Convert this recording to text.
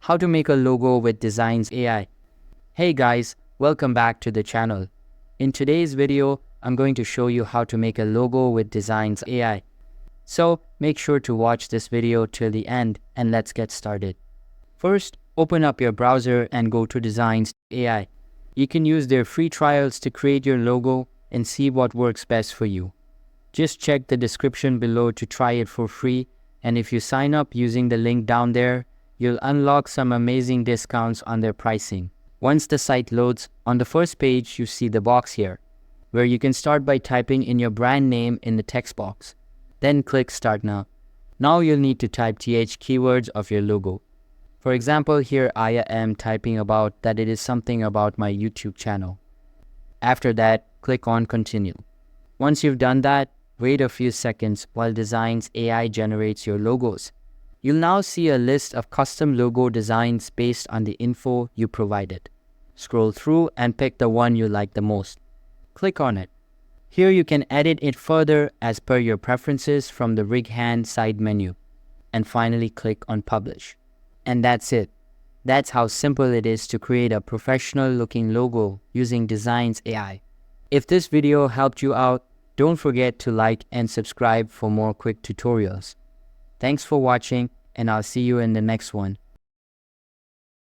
How to make a logo with Designs AI. Hey guys, welcome back to the channel. In today's video, I'm going to show you how to make a logo with Designs AI. So make sure to watch this video till the end and let's get started. First, open up your browser and go to designs.ai. You can use their free trials to create your logo and see what works best for you. Just check the description below to try it for free, and if you sign up using the link down there, you'll unlock some amazing discounts on their pricing. Once the site loads, on the first page you see the box here, where you can start by typing in your brand name in the text box. Then click Start Now. Now you'll need to type th keywords of your logo. For example, here I am typing about that it is something about my YouTube channel. After that, click on Continue. Once you've done that, wait a few seconds while Designs AI generates your logos. You'll now see a list of custom logo designs based on the info you provided. Scroll through and pick the one you like the most. Click on it. Here you can edit it further as per your preferences from the rig hand side menu. And finally click on Publish. And that's it. That's how simple it is to create a professional looking logo using Designs AI. If this video helped you out, don't forget to like and subscribe for more quick tutorials. Thanks for watching, and I'll see you in the next one.